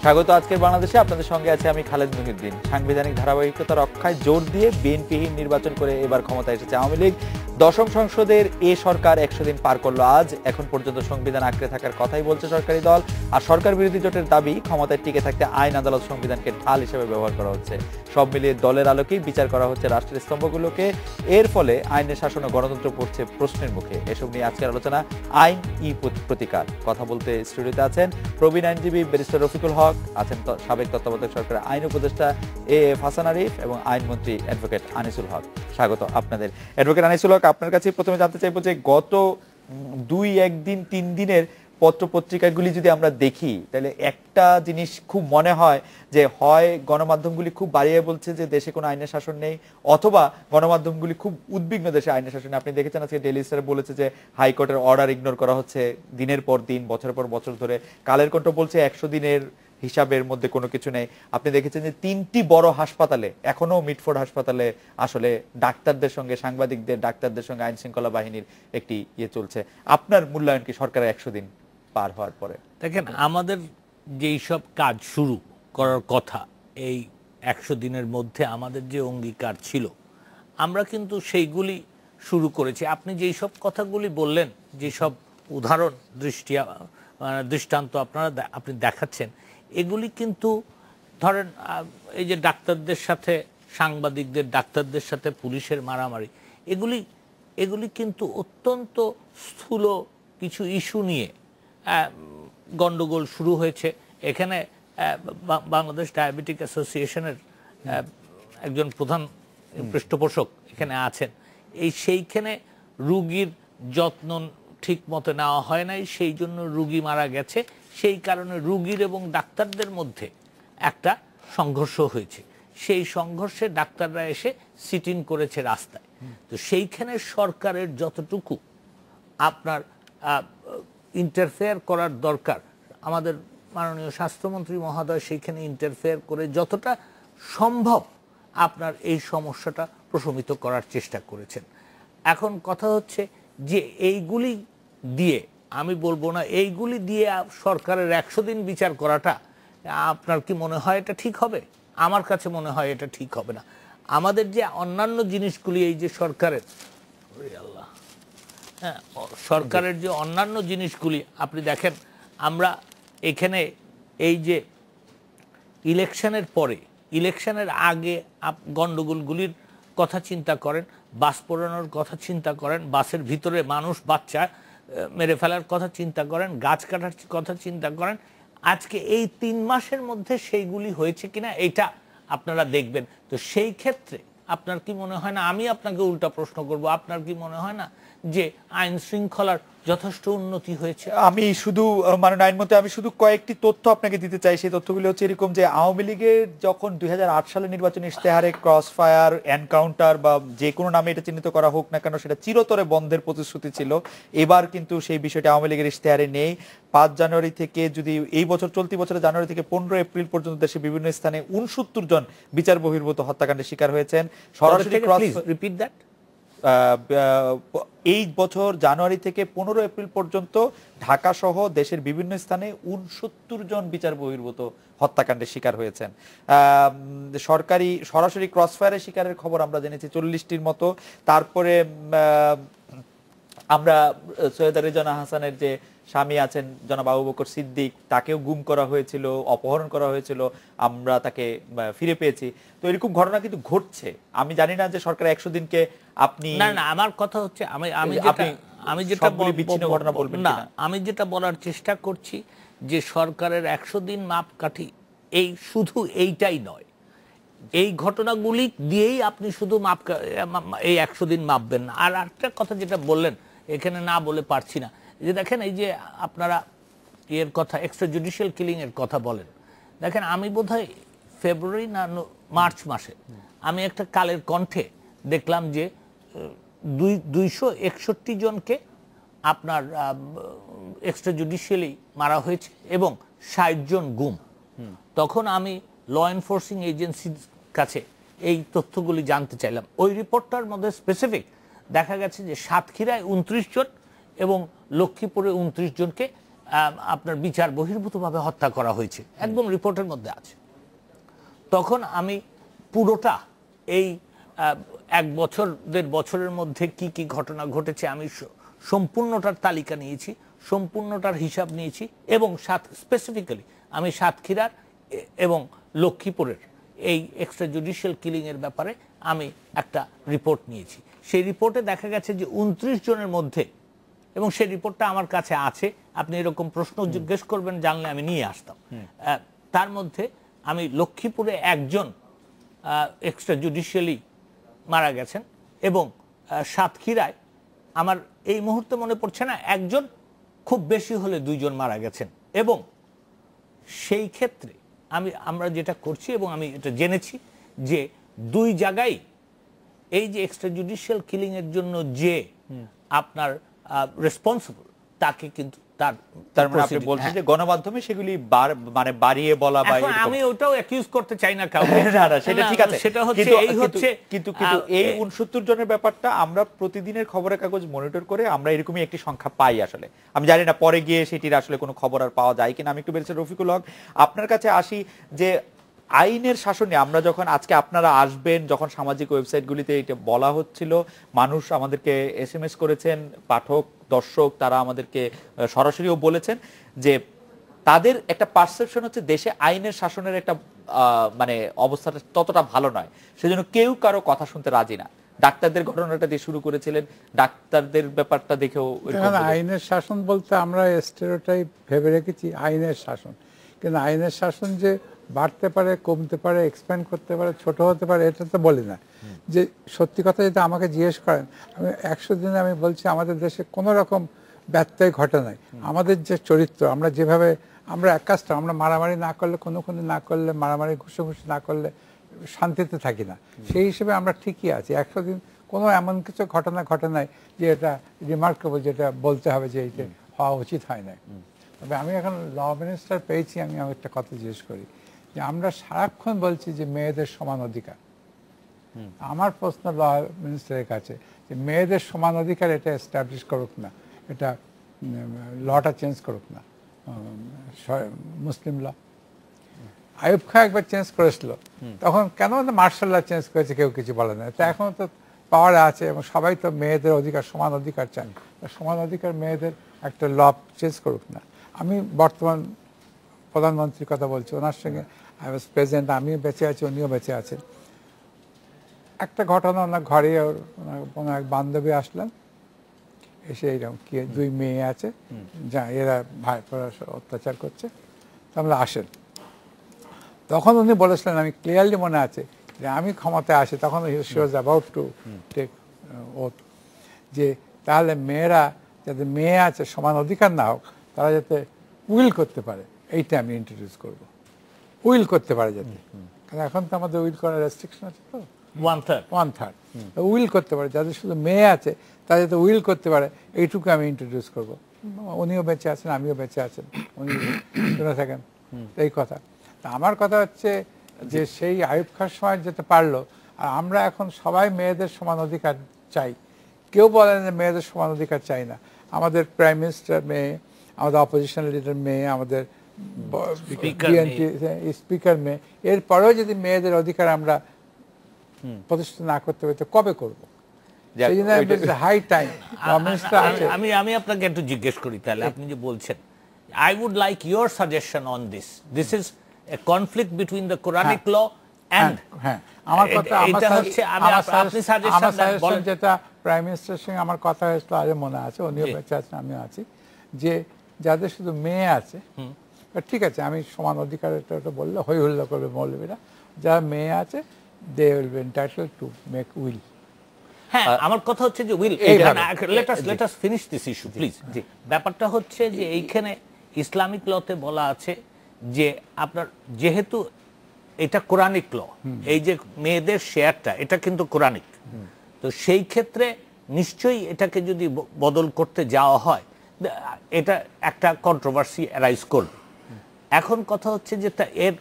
স্বাগত আজকের বাংলাদেশে। আপনাদের সঙ্গে আছে আমি খালেদ মুহিউদ্দিন। সাংবিধানিক ধারাবাহিকতা রক্ষায় জোর দিয়ে বিএনপিহীন নির্বাচন করে এবার ক্ষমতায় এসেছে আওয়ামী লীগ। দশম সংসদের এ সরকার 100 দিন পার করলো আজ। এখন পর্যন্ত সংবিধান আঁকড়ে থাকার কথাই বলছে সরকারি দল। আর সরকার বিরোধী জোটের দাবি ক্ষমতায় টিকে থাকতে আইন আদালত সংবিধানকে ঢাল হিসেবে ব্যবহার করা হচ্ছে। সব মিলিয়ে দলের আলোকেই বিচার করা হচ্ছে রাষ্ট্রের স্তম্ভগুলোকে। এর ফলে আইনের শাসন ও গণতন্ত্র পড়ছে প্রশ্নের মুখে। এসব নিয়ে আজকের আলোচনা আইন প্রতিকার। কথা বলতে স্টুডিওতে আছেন প্রবীণ আইনজীবী ব্যারিস্টার রফিকুল হক, আছেন সাবেক তত্ত্বাবধায়ক সরকারের আইন উপদেষ্টা এএফ হাসান আরিফ এবং আইনমন্ত্রী অ্যাডভোকেট আনিসুল হক। স্বাগত আপনাদের। অ্যাডভোকেট আনিসুল হক, আপনার কাছে প্রথমে জানতে চাইবো যে গত 2-1-3 দিনের পত্র পত্রিকাগুলি যদি আমরা দেখি তাহলে একটা জিনিস খুব মনে হয় যে হয় গণমাধ্যমগুলি খুব বাড়িয়ে বলছে যে দেশে কোনো আইনের শাসন নেই, অথবা গণমাধ্যমগুলি খুব উদ্বিগ্ন দেশে আইনের শাসন। আপনি দেখেছেন আজকে ডেইলি স্টার বলেছে যে হাইকোর্টের অর্ডার ইগনোর করা হচ্ছে দিনের পর দিন, বছরের পর বছর ধরে। কালের কণ্ঠ বলছে 100 দিনের হিসাবের মধ্যে কোনো কিছু নেই। আপনি দেখেছেন যে 3টি বড় হাসপাতালে, এখনো মিটফোর্ড হাসপাতালে আসলে ডাক্তারদের সঙ্গে, সাংবাদিকদের, ডাক্তারদের সঙ্গে আইন শৃঙ্খলা বাহিনীর একটি চলছে। আপনার মূল্যায়ন কি সরকারের 100 দিন পার হওয়ার পরে? দেখেন, আমাদের যেই সব কাজ শুরু করার কথা এই 100 দিনের মধ্যে আমাদের যে অঙ্গীকার ছিল, আমরা কিন্তু সেইগুলি শুরু করেছি। আপনি যেই সব কথাগুলি বললেন, যেসব উদাহরণ দৃষ্টান্ত আপনি দেখাচ্ছেন, এগুলি কিন্তু ধরেন এই যে ডাক্তারদের সাথে সাংবাদিকদের, ডাক্তারদের সাথে পুলিশের মারামারি, এগুলি কিন্তু অত্যন্ত স্থূল কিছু ইস্যু নিয়ে গন্ডগোল শুরু হয়েছে। এখানে বাংলাদেশ ডায়াবেটিক অ্যাসোসিয়েশনের একজন প্রধান পৃষ্ঠপোষক এখানে আছেন। সেইখানে রুগীর যত্ন ঠিক মতো নেওয়া হয় নাই, সেই জন্য রুগী মারা গেছে। সেই কারণে রুগীর এবং ডাক্তারদের মধ্যে একটা সংঘর্ষ হয়েছে। সেই সংঘর্ষে ডাক্তাররা এসে সিট ইন করেছে রাস্তায়। তো সেইখানে সরকারের যতটুকু আপনার ইন্টারফেয়ার করার দরকার, আমাদের মাননীয় স্বাস্থ্যমন্ত্রী মহোদয় সেইখানে ইন্টারফেয়ার করে যতটা সম্ভব আপনার এই সমস্যাটা প্রশমিত করার চেষ্টা করেছেন। এখন কথা হচ্ছে যে এইগুলি দিয়ে, আমি বলবো না এইগুলি দিয়ে সরকারের 100 দিন বিচার করাটা আপনার কি মনে হয় এটা ঠিক হবে? আমার কাছে মনে হয় এটা ঠিক হবে না। আমাদের যে অন্যান্য জিনিসগুলি, এই যে সরকারের সরকারের যে অন্যান্য জিনিসগুলি আপনি দেখেন, আমরা এখানে এই যে ইলেকশনের পরে, ইলেকশনের আগে গণ্ডগোলগুলির কথা চিন্তা করেন, বাস পোড়ানোর কথা চিন্তা করেন, বাসের ভিতরে মানুষ বাচ্চা মেরে ফেলার কথা চিন্তা করেন, গাছ কাটার কথা চিন্তা করেন। আজকে এই 3 মাসের মধ্যে সেইগুলি হয়েছে কিনা এটা আপনারা দেখবেন। তো সেই ক্ষেত্রে আপনার কি মনে হয় না, আমি আপনাকে উল্টা প্রশ্ন করব, আপনার কি মনে হয় না যে আইন শৃঙ্খলার যথেষ্ট উন্নতি হয়েছে? আমি শুধু মাননীয় আইনমন্ত্রী, আমি শুধু কয়েকটি তথ্য আপনাকে দিতে চাই। সেই তথ্যগুলো হচ্ছে এরকম যে আওয়ামী লীগের যখন 2008 সালে নির্বাচনী ইশতেহারে ক্রস ফায়ার, এনকাউন্টার বা যে কোনো নামে এটা চিহ্নিত করা হোক না কেন, সেটা চিরতরে বন্ধের প্রতিশ্রুতি ছিল। এবার কিন্তু সেই বিষয়টি আওয়ামী লীগের ইশতেহারে নেই। 5 জানুয়ারি থেকে, যদি এই বছর চলতি বছরের জানুয়ারি থেকে 15 এপ্রিল পর্যন্ত দেশে বিভিন্ন স্থানে 69 জন বিচার বহির্ভূত হত্যাকাণ্ডের শিকার হয়েছেন। সরাসরি রিপিট দ্যাট। এই বছর জানুয়ারি থেকে 15 এপ্রিল পর্যন্ত ঢাকা সহ দেশের বিভিন্ন স্থানে 69 জন বিচার বহির্ভূত হত্যাকাণ্ডের শিকার হয়েছেন। সরকারি সরাসরি ক্রসফায়ারের শিকারের খবর আমরা জেনেছি 40টির মতো। তারপরে আমরা সৈয়দা রেজানা হাসানের যে স্বামী আছেন জনাব আবু বকর সিদ্দিক, তাকেও গুম করা হয়েছিল, অপহরণ করা হয়েছিল, আমরা তাকে ফিরে পেয়েছি। তো এরকম ঘটনা কিন্তু ঘটছে। আমি জানি না যে সরকার 100 দিনকে আপনি না, আমার কথা হচ্ছে আমি যেটা বলার চেষ্টা করছি যে সরকারের 100 দিন মাপকাঠি এই শুধু এইটাই নয়, এই ঘটনাগুলি দিয়েই আপনি শুধু এই 100 দিন মাপবেন না। আর একটা কথা যেটা বললেন, এখানে না বলে পারছি না, যে দেখেন এই যে আপনারা এর কথা, এক্সট্রা জুডিশিয়াল কিলিং এর কথা বলেন। দেখেন, আমি বোধহয় ফেব্রুয়ারি না মার্চ মাসে আমি একটা কালের কণ্ঠে দেখলাম যে 261 জনকে আপনার এক্সট্রা জুডিশিয়ালি মারা হয়েছে এবং 60 জন গুম। তখন আমি ল এনফোর্সিং এজেন্সির কাছে এই তথ্যগুলি জানতে চাইলাম। ওই রিপোর্টটার মধ্যে স্পেসিফিক দেখা গেছে যে সাতক্ষীরায় 29 জন এবং লক্ষ্মীপুরে 29 জনকে আপনার বিচার বহির্ভূতভাবে হত্যা করা হয়েছে, একদম রিপোর্টের মধ্যে আছে। তখন আমি পুরোটা এই 1 বছর 1.5 বছরের মধ্যে কি কি ঘটনা ঘটেছে আমি সম্পূর্ণটার তালিকা নিয়েছি, সম্পূর্ণটার হিসাব নিয়েছি, এবং স্পেসিফিক্যালি আমি সাতক্ষীরার এবং লক্ষ্মীপুরের এই এক্সট্রা জুডিশিয়াল কিলিং এর ব্যাপারে আমি একটা রিপোর্ট নিয়েছি। সেই রিপোর্টে দেখা গেছে যে 29 জনের মধ্যে, এবং সেই রিপোর্টটা আমার কাছে আছে, আপনি এরকম প্রশ্ন জিজ্ঞেস করবেন জানলে আমি নিয়ে আসতাম। তার মধ্যে আমি লক্ষ্মীপুরে একজন এক্সট্রা জুডিশিয়ালি মারা গেছেন, এবং সাতক্ষীরায় আমার এই মুহূর্তে মনে পড়ছে না, একজন, খুব বেশি হলে 2 জন মারা গেছেন। এবং সেই ক্ষেত্রে আমরা যেটা করছি, এবং আমি এটা জেনেছি যে 2 জায়গায় এই যে এক্সট্রা জুডিশিয়াল কিলিং এর জন্য যে আপনার রেসপন্সিবল, তাকে কিন্তু তার মানে আপনি বলছেন যে গণমাধ্যমে সেগুলি মানে বাড়িয়ে বলা বা এরকম। আমি ওটাও অ্যাকিউজ করতে চাই না কাউকে, না না সেটা ঠিক আছে, সেটা হচ্ছে এই হচ্ছে কিন্তু এই 69 জনের ব্যাপারটা আমরা প্রতিদিনের খবরের কাগজ মনিটর করে আমরা এরকমই একটি সংখ্যা পাই। আসলে আমি জানি না পরে গিয়ে সেটির আসলে কোনো খবর আর পাওয়া যায় কিনা। আমি একটু বলছি রফিকুল হক, আপনার কাছে আসি যে আইনের শাসনে আমরা যখন আজকে আপনারা আসবেন, যখন সামাজিক ওয়েবসাইটগুলিতে এটা বলা হচ্ছিল, মানুষ আমাদেরকে SMS করেছেন, পাঠক দর্শক তারা আমাদেরকে সরাসরিও বলেছেন যে তাদের একটা পারসেপশন হচ্ছে দেশে আইনের শাসনের একটা মানে অবস্থাটা ততটা ভালো নয়, সেজন্য কেউ কারো কথা শুনতে রাজি না। ডাক্তারদের ঘটনাটা দিয়ে শুরু করেছিলেন, ডাক্তারদের ব্যাপারটা দেখেও আইনের শাসন বলতে আমরা স্টেরিওটাইপ ভেবে রেখেছি আইনের শাসন, কিন্তু আইনের শাসন যে বাড়তে পারে, কমতে পারে, এক্সপ্যান্ড করতে পারে, ছোট হতে পারে, এটা তো বলি না। যে সত্যি কথা যদি আমাকে জিজ্ঞেস করেন, আমি 100 দিনে আমি বলছি আমাদের দেশে কোনো রকম ব্যত্যয় ঘটে নাই। আমাদের যে চরিত্র, আমরা যেভাবে আমরা এক কাজটা, আমরা মারামারি না করলে, কোনো না করলে, মারামারি ঘুষোঘুষি না করলে শান্তিতে থাকি না, সেই হিসেবে আমরা ঠিকই আছি। 100 দিন কোনো এমন কিছু ঘটনা ঘটে নাই যে এটা রিমার্কেবল, যেটা বলতে হবে যে এইটা হওয়া উচিত হয় না। তবে আমি এখন ল মিনিস্টার পেয়েছি, আমি একটা কথা জিজ্ঞেস করি যে আমরা সারাক্ষণ বলছি যে মেয়েদের সমান অধিকার। আমার প্রশ্ন ল মিনিস্টারের কাছে যে মেয়েদের সমান অধিকার এটা এস্টাবলিশ করুক না, এটা লটা চেঞ্জ করুক না, মুসলিম ল। আইয়ুব খান একবার চেঞ্জ করেছিল, তখন কেন মার্শাল ল চেঞ্জ করেছে কেউ কিছু বলে না। তো এখনো তো পাওয়ারে আছে এবং সবাই তো মেয়েদের অধিকার, সমান অধিকার চায়। সমান অধিকার মেয়েদের একটা ল চেঞ্জ করুক না। আমি বর্তমান প্রধানমন্ত্রীর কথা বলছি, ওনার সঙ্গে আই ওয়াজ প্রেজেন্ট, আমিও বেঁচে আছি, উনিও বেঁচে আছেন। একটা ঘটনা, ওনার ঘরে ওনার এক বান্ধবী আসলেন, এসে এইরকম কি 2 মেয়ে আছে, যা এরা ভাই অত্যাচার করছে, তাহলে আসেন। তখন উনি বলেছিলেন, আমি ক্লিয়ারলি মনে আছে যে আমি ক্ষমতায় আসি, তখন she was about to take oath, যে তাহলে মেয়েরা যাতে মেয়ে আছে সমান অধিকার না হোক, তারা যাতে উইল করতে পারে, এইটা আমি ইন্ট্রোডিউস করবো। উইল করতে পারে যাতে, কারণ এখন তো আমাদের উইল করার রেস্ট্রিকশন আছে, তো 1/3 উইল করতে পারে, যাদের শুধু মেয়ে আছে তারা যাতে উইল করতে পারে, এইটুকু আমি ইন্ট্রোডিউস করবো। উনিও বেঁচে আছেন, আমিও বেঁচে আছেন, উনি শুনে থাকেন এই কথা। তা আমার কথা হচ্ছে যে সেই আইয়ুব খান সময় যেতে পারলো, আর আমরা এখন সবাই মেয়েদের সমান অধিকার চাই। কেউ বলেন যে মেয়েদের সমান অধিকার চাই না। আমাদের প্রাইম মিনিস্টার মেয়ে, আমাদের অপোজিশন লিডার মেয়ে, আমাদের স্পিকার মেয়ে, এরপরেও যদি মেয়েদের অধিকার আমরা প্রতিষ্ঠা না করতে পারি তো কবে করবো? High time. আমি আপনাকে একটু জিজ্ঞেস করি তাহলে, আপনি যে বলছেন, I would like your suggestion on this. This is a conflict between the Quranic law and আমার কথা, আপনি সাজেশন যেটা প্রাইম মিনিস্টারের সঙ্গে আমার কথা হয়েছিল আজ মনে আছে, উনিও বেঁচে আছেন, আমিও আছি, যে যাদের শুধু মেয়ে আছে, ঠিক আছে আমি সমান অধিকার এটা বললে হই হুল্লা করবে মৌলবীরা, যারা মেয়ে আছে they will be entitled to make will. হ্যাঁ, আমার কথা হচ্ছে যে will, let us finish this issue please. ব্যাপারটা হচ্ছে যে এইখানে ইসলামিক লতে বলা আছে যে আপনার যেহেতু এটা কোরআনিক ল, এই যে মেয়েদের শেয়ারটা এটা কিন্তু কোরআনিক, তো সেই ক্ষেত্রে নিশ্চয়ই এটাকে যদি বদল করতে যাওয়া হয় এটা একটা কন্ট্রোভার্সি অ্যারাইজ করবে। এখন কথা হচ্ছে যে এর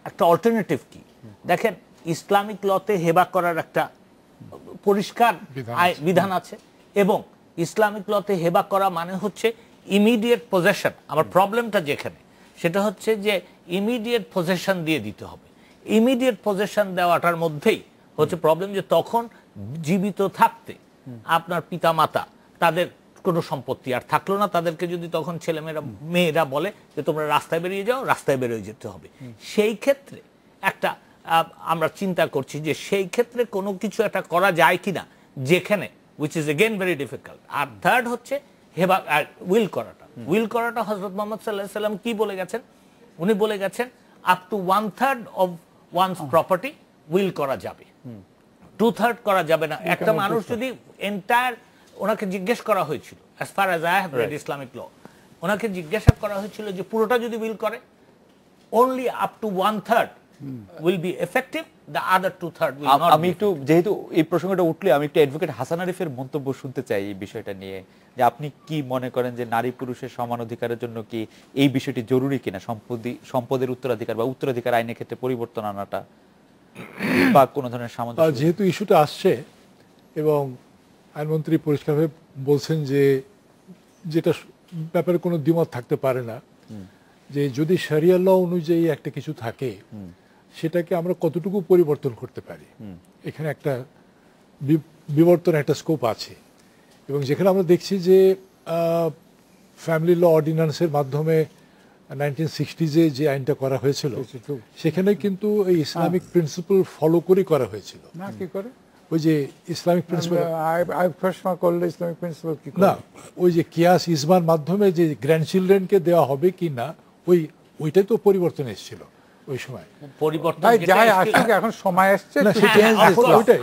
একটা অল্টারনেটিভ কি? দেখেন, ইসলামিক লতে হেবা করার একটা পরিষ্কার বিধান আছে, এবং ইসলামিক লতে হেবা করা মানে হচ্ছে ইমিডিয়েট পজেশন, আমার প্রবলেমটা যেখানে সেটা হচ্ছে যে ইমিডিয়েট পজেশন দিয়ে দিতে হবে। ইমিডিয়েট পজেশন দেওয়াটার মধ্যেই হচ্ছে প্রবলেম, যে তখন জীবিত থাকতে আপনার পিতামাতা তাদের কোনো সম্পত্তি আর থাকলো না, তাদেরকে যদি তখন মেয়েরা বলে যে তোমরা রাস্তায় বেরিয়ে যাও, রাস্তায় বেরিয়ে যেতে হবে। সেই ক্ষেত্রে একটা আমরা চিন্তা করছি যে সেই ক্ষেত্রে কোনো কিছু একটা করা যায় কিনা, যেখানে which is again very difficult. আর থার্ড হচ্ছে উইল করাটা। উইল করাটা হযরত মুহাম্মদ সাল্লাল্লাহু আলাইহি ওয়াসাল্লাম কি বলে গেছেন? উনি বলে গেছেন up to 1/3 of one's property will করা যাবে, 2/3 করা যাবে না। একটা মানুষ যদি এন্টায়ার, ওনাকে জিজ্ঞেস করা হয়েছিল, as far as I have read Islamic law, ওনাকে জিজ্ঞাসা করা হয়েছিল যে পুরোটা যদি উইল করে, only up to 1/3 will be effective, the other 2/3 will not. আমি একটু, যেহেতু এই প্রসঙ্গটা উঠলে, আমি একটু অ্যাডভোকেট হাসান আরিফের মন্তব্য শুনতে চাই এই বিষয়টা নিয়ে, যে আপনি কি মনে করেন যে নারী পুরুষের সমান অধিকারের জন্য কি এই বিষয়টি জরুরি কিনা, সম্পদের উত্তরাধিকার বা উত্তরাধিকার আইনের ক্ষেত্রে পরিবর্তন আনাটা বা কোনো ধরনের সামঞ্জস্য? যেহেতু ইস্যুটা আসছে এবং আইনমন্ত্রী পরিষ্কারভাবে বলছেন যে যেটা ব্যাপারে কোনো দ্বিমত থাকতে পারে না, যে যদি শরিয়া ল অনুযায়ী একটা কিছু থাকে সেটাকে আমরা কতটুকু পরিবর্তন করতে পারি, এখানে একটা বিবর্তন, একটা স্কোপ আছে। এবং যেখানে আমরা দেখছি যে ফ্যামিলি ল অর্ডিন্যান্সের মাধ্যমে 1960s যে আইনটা করা হয়েছিল, সেখানে কিন্তু এই ইসলামিক প্রিন্সিপাল ফলো করে করা হয়েছিল। না, কি করে? ওই যে ইসলামিক প্রিন্সিপাল করলে ইসলামিক প্রিন্সিপাল কি না, ওই যে কিয়াস ইজমার মাধ্যমে যে গ্র্যান্ডচিলড্রেনকে দেওয়া হবে কি না, ওইটাই তো পরিবর্তন এসেছিল ওই সময়। পরিবর্তন যাই আসুক, এখন সময় আসছে,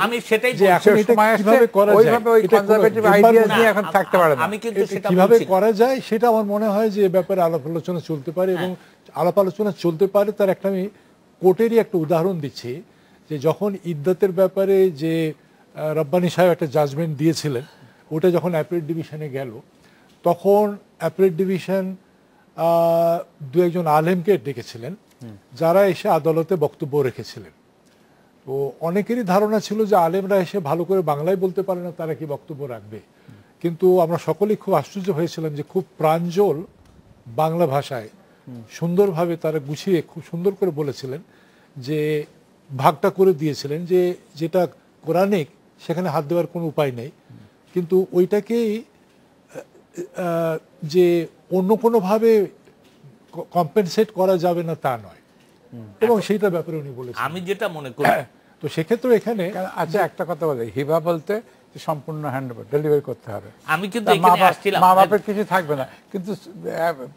আমি সেটাই যে এখন এটা কিভাবে করা যায়, ওইভাবে ওই কনজারভেটিভ আইডিয়া নিয়ে এখন থাকতে পারে না। আমি কিন্তু সেটা কিভাবে করা যায় সেটা আমার মনে হয় যে ব্যাপারে আলাপ আলোচনা চলতে পারে, এবং আলাপ আলোচনা চলতে পারে। তার একটা আমি কোর্টেরই একটা উদাহরণ দিচ্ছি, যে যখন ইদ্দাতের ব্যাপারে যে রব্বানী সাহেব একটা জাজমেন্ট দিয়েছিলেন, ওটা যখন অ্যাপিলেট ডিভিশনে গেল, তখন অ্যাপিলেট ডিভিশন দু একজন আলেমকে ডেকেছিলেন, যারা এসে আদালতে বক্তব্য রেখেছিলেন। তো অনেকেরই ধারণা ছিল যে আলেমরা এসে ভালো করে বাংলায় বলতে পারে না, তারা কি বক্তব্য রাখবে। কিন্তু আমরা সকলেই খুব আশ্চর্য হয়েছিলাম যে খুব প্রাঞ্জল বাংলা ভাষায় সুন্দরভাবে তারা গুছিয়ে খুব সুন্দর করে বলেছিলেন, যে ভাগটা করে দিয়েছিলেন, যে যেটা কোরআনিক সেখানে হাত দেওয়ার কোনো উপায় নেই, কিন্তু ওইটাকেই যে অন্য কোনোভাবে কম্পেনসেট করা যাবে না তা নয়, এবং সেইটার ব্যাপারে উনি বলেছেন। আমি যেটা মনে করি, তো সেক্ষেত্রে এখানে আচ্ছা, একটা কথা বলে, হিবা বলতে সম্পূর্ণ হ্যান্ডওভার ডেলিভারি করতে হবে। আমি কিন্তু এখানে আসছিলাম, মা বাপের কিছু থাকবে না, কিন্তু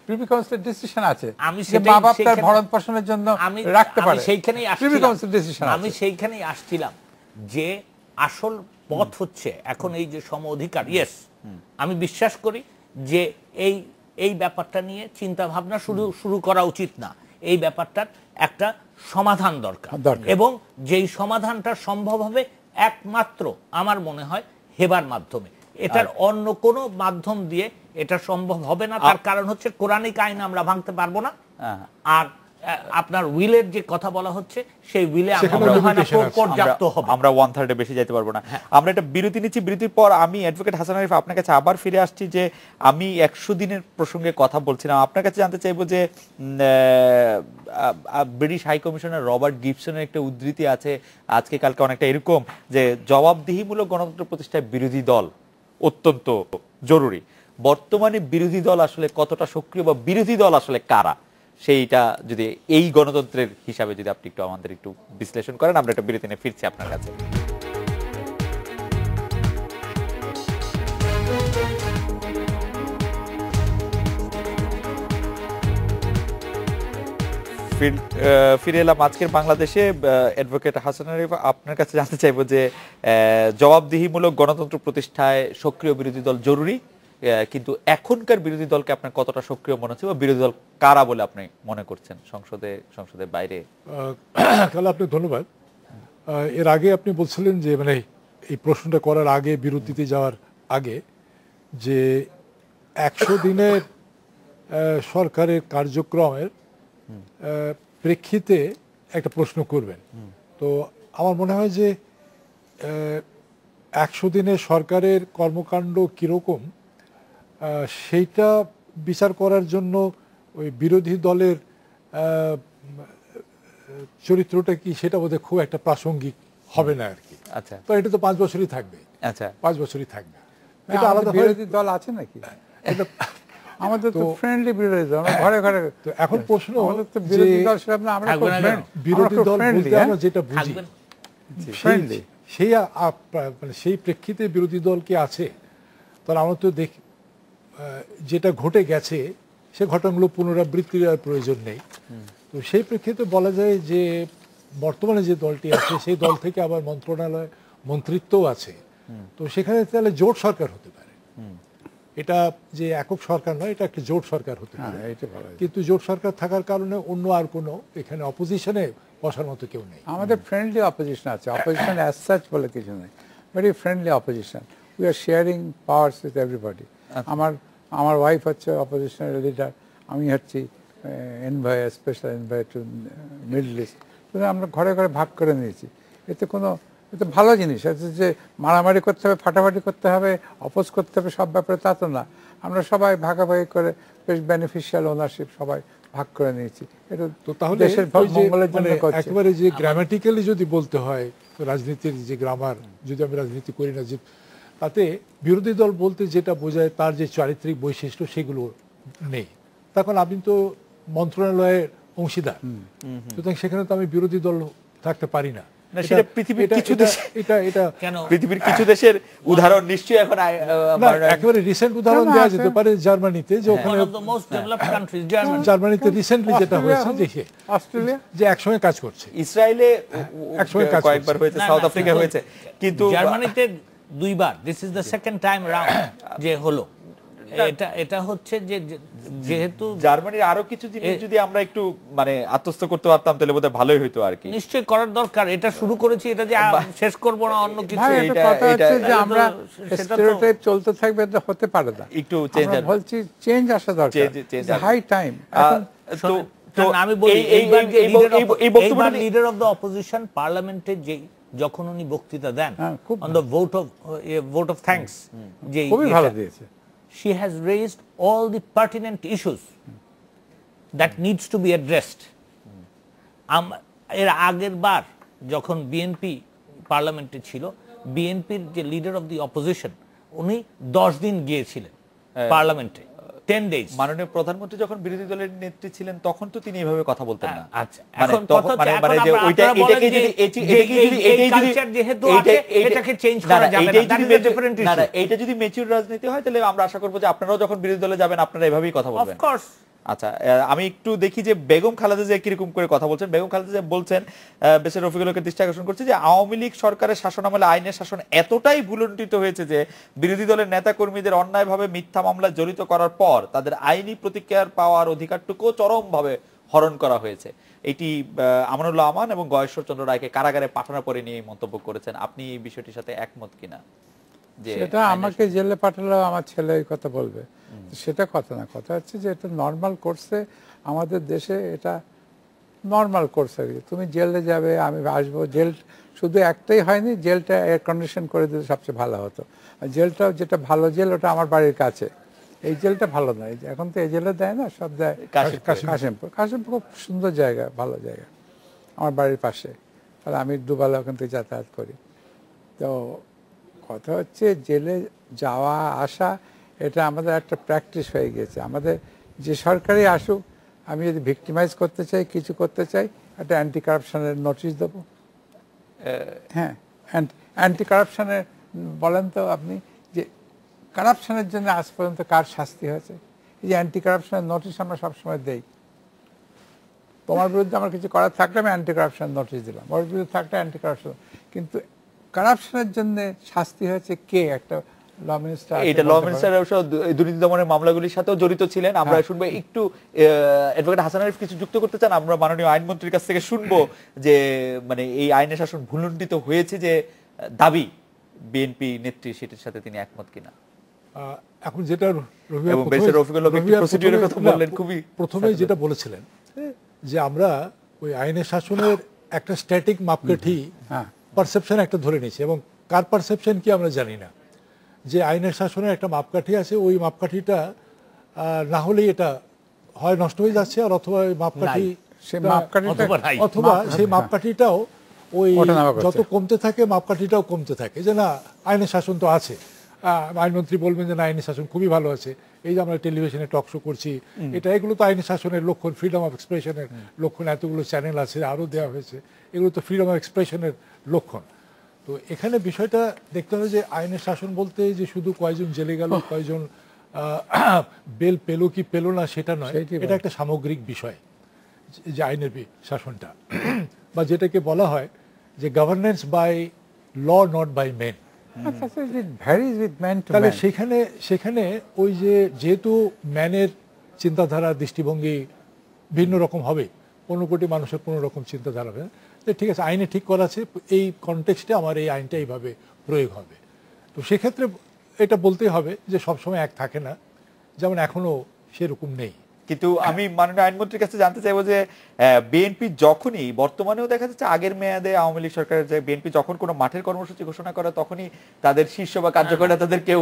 প্রিভি কাউন্সিলের ডিসিশন আছে, আমি যে মা বাপ তার ভরণ পোষণের জন্য রাখতে পারে। সেইখানেই প্রিভি কাউন্সিল ডিসিশন আছে। আমি সেইখানেই আসছিলাম যে আসল পথ হচ্ছে এখন এই যে সম অধিকার। ইয়েস, আমি বিশ্বাস করি যে এই ব্যাপারটা নিয়ে চিন্তা ভাবনা শুরু করা উচিত না। এই ব্যাপারটার একটা সমাধান দরকার, এবং যেই সমাধানটা সম্ভব হবে একমাত্র আমার মনে হয় হেবার মাধ্যমে। এটার অন্য কোনো মাধ্যম দিয়ে এটা সম্ভব হবে না। তার কারণ হচ্ছে কোরআনিক আইন আমরা ভাঙতে পারবো না, আর আপনার উইলের যে কথা বলা হচ্ছে সেই উইলে পর্যাপ্ত হবে, আমরা 1/3 বেশি যেতে পারবো না। আমরা একটা বিরতি নিচ্ছি, বিরতির পর আমি অ্যাডভোকেট হাসান আরিফ আপনার কাছে আবার ফিরে আসছি। যে আমি 100 দিনের প্রসঙ্গে কথা বলছিলাম, আপনার কাছে জানতে চাইবো যে ব্রিটিশ হাই কমিশনার রবার্ট গিবসনের একটা উদ্ধৃতি আছে আজকে কালকে অনেকটা এরকম, যে জবাবদিহিমূলক গণতন্ত্র প্রতিষ্ঠায় বিরোধী দল অত্যন্ত জরুরি। বর্তমানে বিরোধী দল আসলে কতটা সক্রিয়, বা বিরোধী দল আসলে কারা, সেইটা যদি এই গণতন্ত্রের হিসাবে যদি আপনি একটু আমাদের একটু বিশ্লেষণ করেন। আমরা একটা বিরতি নিয়ে ফিরছি আপনার কাছে। ফিরে এলাম আজকের বাংলাদেশে। অ্যাডভোকেট হাসান আরিফ, আপনার কাছে জানতে চাইবো যে জবাবদিহিমূলক গণতন্ত্র প্রতিষ্ঠায় সক্রিয় বিরোধী দল জরুরি, কিন্তু এখনকার বিরোধী দলকে আপনার কতটা সক্রিয় মনে হচ্ছে, বা বিরোধী দল কারা বলে আপনি মনে করছেন সংসদের বাইরে? তাহলে আপনি ধন্যবাদ। এর আগে আপনি বলছিলেন যে মানে এই প্রশ্নটা করার আগে, বিরতিতে যাওয়ার আগে, যে 100 দিনের সরকারের কার্যক্রমের প্রেক্ষিতে একটা প্রশ্ন করবেন। তো আমার মনে হয় যে 100 দিনের সরকারের কর্মকাণ্ড কিরকম সেইটা বিচার করার জন্য ওই বিরোধী দলের চরিত্রটা কি সেটা বোধহয় খুব একটা প্রাসঙ্গিক হবে না আর কি। আচ্ছা তো এটা তো 5 বছরই থাকবে, আচ্ছা 5 বছরই থাকবে। এটা এটা আলাদা বিরোধী দল আছে নাকি? আমাদের তো ফ্রেন্ডলি বিরোধী দল, ঘরে ঘরে। তো এখন প্রশ্ন আমাদের তো বিরোধী দল সেরকম না, আমরা থাকবে না কেন? বিরোধী দল বলতে আমরা যেটা বুঝি থাকবেন। ফ্রেন্ডলি। সেই মানে সেই প্রেক্ষিতে বিরোধী দল কি আছে, তাহলে আমরা তো দেখি যেটা ঘটে গেছে সে ঘটনাগুলো পুনরাবৃত্তির আর প্রয়োজন নেই। তো সেই প্রেক্ষিতে বলা যায় যে বর্তমানে যে দলটি আছে সেই দল থেকে আবার মন্ত্রণালয় মন্ত্রিত্বও আছে। তো সেখানে তাহলে জোট সরকার হতে পারে, এটা যে একক সরকার নয়, এটা একটা জোট সরকার হতে পারে। কিন্তু জোট সরকার থাকার কারণে অন্য আর কোনো এখানে অপোজিশনে বসার মতো কেউ নেই। আমাদের ফ্রেন্ডলি অপোজিশন আছে, অপোজিশন অ্যাজ সাচ বলে কিছু নেই, very friendly opposition. We are sharing powers with everybody. আমার ওয়াইফ হচ্ছে অপোজিশনের লিডার, আমি হচ্ছি envoy, special envoy to Middle East. আমরা ঘরে ঘরে ভাগ করে নিয়েছি। এতে ভালো জিনিস আছে যে মারামারি করতে হবে, ফাটাফাটি করতে হবে, অপোজ করতে হবে সব ব্যাপারে, তা তো না। আমরা সবাই ভাগাভাগি করে বেশ বেনিফিশিয়াল ওনারশিপ সবাই ভাগ করে নিয়েছি। এটা তো তাহলে দেশের মঙ্গলের জন্য করছি। একেবারে যে গ্রামাটিক্যালি যদি বলতে হয়, রাজনীতির যে গ্রামার, যদি আমি রাজনীতি করি না, যে তাতে বিরোধী দল বলতে যেটা বোঝায় তার যে চারিত্রিক বৈশিষ্ট্য সেগুলো নেই। তখন আমি তো মন্ত্রণালয়ের অংশীদার, সুতরাং সেখানে তো আমি বিরোধী দল থাকতে পারি না। সেটা পৃথিবীর কিছু দেশে, এটা পৃথিবীর কিছু দেশের উদাহরণ নিশ্চয়ই এখন একেবারে রিসেন্ট উদাহরণ দেওয়া যেতে পারে জার্মানিতে, যে ওখানে জার্মানিতে রিসেন্টলি যেটা হয়েছে যে অস্ট্রেলিয়া যে একসঙ্গে কাজ করছে, ইসরায়েলে একসঙ্গে কাজ কয়েকবার হয়েছে, সাউথ আফ্রিকা হয়েছে, কিন্তু জার্মানিতে 2 বার, this is the second time round যে হলো। এটা হচ্ছে যে যেহেতু জার্মানির আরো কিছু জিনিস যদি আমরা একটু মানে আত্মস্থ করতে পারতাম তাহলে বোধহয় ভালোই হতো আর কি। নিশ্চয়ই করার দরকার, এটা শুরু করেছি, এটা যে শেষ করব না অন্য কিছু। ভাই, এটা কথা হচ্ছে যে আমরা স্টেরিওটাইপ চলতে থাকবে, এটা হতে পারে না। একটু চেঞ্জ, আমরা বলছি চেঞ্জ আসা দরকার, হাই টাইম। তো আমি বলি এইবার লিডার অফ দ্য অপোজিশন পার্লামেন্টে যে যখন উনি বক্তৃতা দেন on the vote of thanks, যে খুবই ভালো দিয়েছে। she has raised all the pertinent issues that needs to be addressed. এর আগের বার যখন বিএনপি পার্লামেন্টে ছিল, বিএনপির যে লিডার অফ দি অপোজিশন উনি 10 দিন গিয়েছিলেন পার্লামেন্টে, 10 days। মাননীয় প্রধানমন্ত্রী যখন বিরোধী দলের নেত্রী ছিলেন তখন তো তিনি এইভাবে কথা বলতেন না। আচ্ছা, এখন কথা হচ্ছে মানে যে ওইটা এটাকে যদি যেহেতু এটাকে চেঞ্জ করা যাবে না, না এইটা যদি ম্যাচিউর রাজনীতি হয় তাহলে আমরা আশা করবো যে আপনারাও যখন বিরোধী দলে যাবেন আপনারা এভাবেই কথা বলবেন। অফকোর্স। আচ্ছা, আমি একটু দেখি যে বেগম খালেদা জিয়া কিরকম করে কথা বলছেন। বেগম খালেদা জিয়া বলছেন, বেশি রফিকুল হকের দৃষ্টি আকর্ষণ করছে, যে আওয়ামী লীগ সরকারের শাসনামলে আইনের শাসন এতটাই ভুলুণ্ঠিত হয়েছে যে বিরোধী দলের নেতা কর্মীদের অন্যায়ভাবে মিথ্যা মামলায় জড়িত করার পর তাদের আইনি প্রতিক্রিয়ার পাওয়ার অধিকারটুকু চরমভাবে হরণ করা হয়েছে। এটি আমানুল্লাহ আমান এবং গয়েশ্বর চন্দ্র রায়কে কারাগারে পাঠানোর পরে নিয়ে মন্তব্য করেছেন। আপনি এই বিষয়টির সাথে একমত কিনা? সেটা আমাকে জেলে পাঠালেও আমার ছেলে এই কথা বলবে, সেটা কথা না। কথা হচ্ছে যে এটা নর্মাল কোর্সে আমাদের দেশে, এটা নর্মাল কোর্সে তুমি জেলে যাবে, আমি আসবো। জেল শুধু একটাই হয়নি, জেলটা এয়ার কন্ডিশন করে দিলে সবচেয়ে ভালো হতো। আর জেলটাও যেটা ভালো জেল, ওটা আমার বাড়ির কাছে। এই জেলটা ভালো নয়, এখন তো এই জেলে দেয় না, সব দেয় কাশিমপুর। কাশিমপুর খুব সুন্দর জায়গা, ভালো জায়গা, আমার বাড়ির পাশে। তাহলে আমি দুবেলা ওখান থেকে যাতায়াত করি। তো কথা হচ্ছে জেলে যাওয়া আসা, এটা আমাদের একটা প্র্যাকটিস হয়ে গেছে। আমাদের যে সরকারই আসুক, আমি যদি ভিক্টিমাইজ করতে চাই, কিছু করতে চাই, একটা অ্যান্টি কারাপশনের নোটিশ দেবো। হ্যাঁ, অ্যান্টি কারাপশনের বলেন তো আপনি, যে কারাপশনের জন্য আজ পর্যন্ত কার শাস্তি হয়েছে? এই যে অ্যান্টি কারাপশনের নোটিশ আমরা সবসময় দেই। তোমার বিরুদ্ধে আমার কিছু করার থাকলে আমি অ্যান্টি কারাপশন নোটিশ দিলাম, ওর বিরুদ্ধে থাকলে অ্যান্টি কারাপশন। কিন্তু কারাপশনের জন্য শাস্তি হয়েছে কে? একটা ল মিনিস্টার, এটা ল মিনিস্টার দুর্নীতি দমনের মামলাগুলির সাথেও জড়িত ছিলেন। আমরা শুনবো একটু অ্যাডভোকেট হাসান আরিফ কিছু যুক্ত করতে চান? আমরা মাননীয় আইনমন্ত্রীর কাছ থেকে শুনবো যে মানে এই আইনের শাসন ভুলুণ্ঠিত হয়েছে যে দাবি বিএনপি নেত্রী, সেটার সাথে তিনি একমত কিনা? এখন যেটা প্রথমে যেটা বলেছিলেন যে আমরা ওই আইনের শাসনের একটা স্ট্যাটিক মাপকাঠি, পারসেপশন একটা ধরে নিয়েছি, এবং কার পারসেপশন কি আমরা জানি না। যে আইনের শাসনের একটা মাপকাঠি আছে, ওই মাপকাঠিটা না হলে এটা হয় নষ্ট হয়ে যাচ্ছে, আর অথবা ওই মাপকাঠি সেই মাপকাঠিটা অথবা নাই। অথবা সেই মাপকাঠিটাও ওই ওঠানামা করছে। যত কমতে থাকে মাপকাঠিটাও কমতে থাকে, যে না আইনের শাসন তো আছে। আইনমন্ত্রী বলবেন যে না আইনের শাসন খুবই ভালো আছে, এই যে আমরা টেলিভিশনে টক শো করছি, এগুলো তো আইনের শাসনের লক্ষণ, ফ্রিডম অফ এক্সপ্রেশনের লক্ষণ। এতগুলো চ্যানেল আছে, আরও দেওয়া হয়েছে, এগুলো তো ফ্রিডম অফ এক্সপ্রেশনের লক্ষণ। তো এখানে বিষয়টা দেখতে হবে যে আইনের শাসন বলতে যে শুধু কয়জন জেলে গেল, কয়জন বেল পেলো কি পেলো না সেটা নয়, এটা একটা সামগ্রিক বিষয় যে আইনের শাসনটা, বা যেটাকে বলা হয় যে governance by law not by men. তাহলে সেখানে ওই যে যেহেতু ম্যানের চিন্তাধারা দৃষ্টিভঙ্গি ভিন্ন রকম হবে, 15 কোটি মানুষের 15 রকম চিন্তাধারা হবে, ঠিক আছে আইনে ঠিক করা আছে, এই কনটেক্সটে আমার এই আইনটা এইভাবে প্রয়োগ হবে। তো সেক্ষেত্রে এটা বলতেই হবে যে সবসময় এক থাকে না, যেমন এখনো সেরকম নেই। কিন্তু আমি মাননীয় আইনমন্ত্রীর কাছে জানতে চাইবো যে বিএনপি যখনই, বর্তমানেও দেখা যাচ্ছে আগের মেয়াদে আওয়ামী লীগ সরকারের যে বিএনপি যখন কোনো মাঠের কর্মসূচি ঘোষণা করে তখনই তাদের শীর্ষ বা কার্যকর্তা তাদের কেউ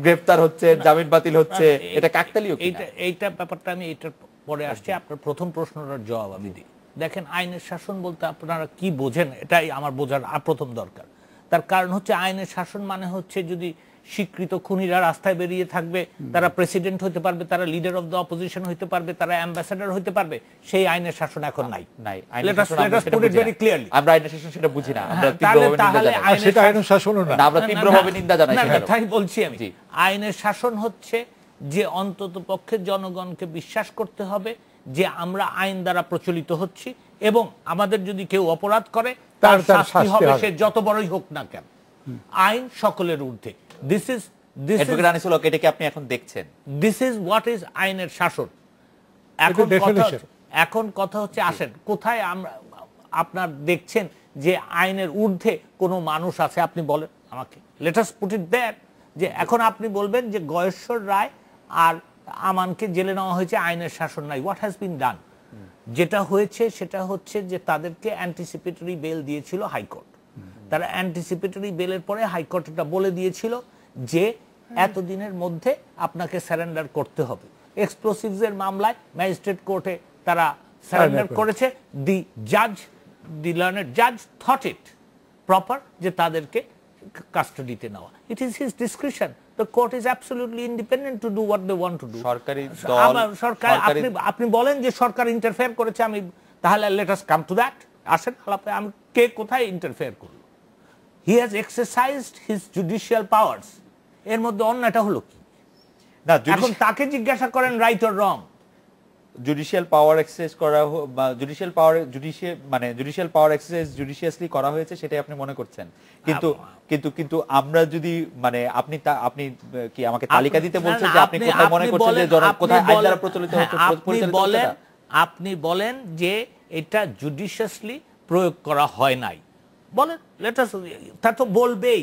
গ্রেফতার হচ্ছে, জামিন বাতিল হচ্ছে, এটা কাকতালীয় কিনা? এইটা ব্যাপারটা আমি এটার পরে আসছি, আপনার প্রথম প্রশ্নটার জবাব আমি দিই। দেখেন, আইনের শাসন বলতে আপনারা কি বোঝেন এটাই আমার বোঝার প্রথম দরকার। তার কারণ হচ্ছে আইনের শাসন মানে হচ্ছে যদি স্বীকৃত খুনিরা রাস্তায় বেরিয়ে থাকবে, তারা প্রেসিডেন্ট হতে পারবে, তারা লিডার অফ দ্য অপোজিশন হতে পারবে, তারা অ্যাম্বাসেডর হতে পারবে, সেই আইনের শাসন এখন নাই। আমরা আইনের শাসন সেটা বুঝি না, আমরা সেটা আইনের শাসনও না, আমরা তীব্রভাবে নিন্দা জানাই। তাই বলছি আমি, আইনের শাসন হচ্ছে যে অন্তত পক্ষে জনগণকে বিশ্বাস করতে হবে যে আমরা আইন দ্বারা প্রচলিত হচ্ছি, এবং আমাদের যদি কেউ অপরাধ করে তার শাস্তি হবে, সে যত বড়ই হোক না কেন। আইন সকলের ঊর্ধ্বে। দিস ইজ এটা কি আপনি এখন দেখছেন? দিস ইজ হোয়াট ইজ আইনের শাসন। এখন কথা হচ্ছে, আসেন কোথায় আমরা আপনার দেখছেন যে আইনের ঊর্ধ্বে কোনো মানুষ আছে? আপনি বলেন আমাকে, লেট আস পুট ইট দেয়ার। যে এখন আপনি বলবেন যে গয়েশ্বর রায় আর আমানকে জেলে নেওয়া হয়েছে, আইনের শাসন নাই। হোয়াট হ্যাজ বিন ডান? যেটা হয়েছে সেটা হচ্ছে যে তাদেরকে অ্যান্টিসিপেটরি বেল দিয়েছিল হাইকোর্ট। তারা অ্যান্টিসিপেটরি বেলের পরে হাইকোর্ট এটা বলে দিয়েছিল যে এতদিনের মধ্যে আপনাকে সারেন্ডার করতে হবে। এক্সপ্লোসিভস এর মামলায় ম্যাজিস্ট্রেট কোর্টে তারা সারেন্ডার করেছে। দি জাজ, দি লার্নেড জাজ থট ইট প্রপার যে তাদেরকে কাস্টাডিতে নেওয়া। It is his description. The court is absolutely independent to do what they want to do. সরকার আপনি বলেন যে সরকার ইন্টারফেয়ার করেছে, আমি তাহলে let us come to that. আসেন আলাপে, আমি কে কোথায় ইন্টারফেয়ার করলো? He has exercised his judicial powers. এর মধ্যে অন্যটা হলো কি? না, এখন তাকে জিজ্ঞাসা করেন right or wrong. Judicial power exercise করা বা জুডিশিয়াল পাওয়ার এক্সারসাইজ জুডিশিয়াসলি করা হয়েছে সেটাই আপনি মনে করছেন? কিন্তু আমরা যদি আপনি কি আমাকে তালিকা দিতে বলছেন যে আপনি কোথায় মনে করছেন যে কোথায় আইন দ্বারা প্রচলিত হচ্ছে? আপনি বলেন যে এটা জুডিশিয়াসলি প্রয়োগ করা হয় নাই, বলেন, লেটাস। তা তো বলবেই।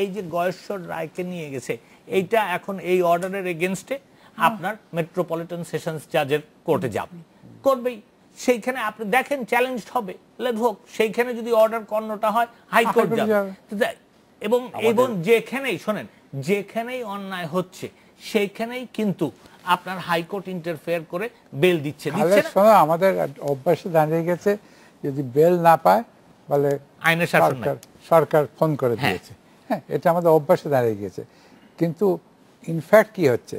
এই যে গয়েশ্বর রায়কে নিয়ে গেছে, এইটা এখন এই অর্ডারের এগেইনস্টে আপনার মেট্রোপলিটন সেশনস জাজের কোর্টে যাবে, করবেই। সেইখানে আপনি দেখেন চ্যালেঞ্জ হবে, লেট হোক। সেইখানে যদি অর্ডার কর্ণটা হয় হাইকোর্ট যাবে। এবং যেখানেই শোনেন, যেখানেই অন্যায় হচ্ছে সেইখানেই কিন্তু আপনার হাইকোর্ট ইন্টারফেয়ার করে বেল দিচ্ছে। আমাদের অভ্যাসে দাঁড়িয়ে গেছে, যদি বেল না পায় বলে আইনের শাসন সরকার ফোন করে দিয়েছে। হ্যাঁ, এটা আমাদের অভ্যাসে দাঁড়িয়ে গেছে। কিন্তু ইনফ্যাক্ট কি হচ্ছে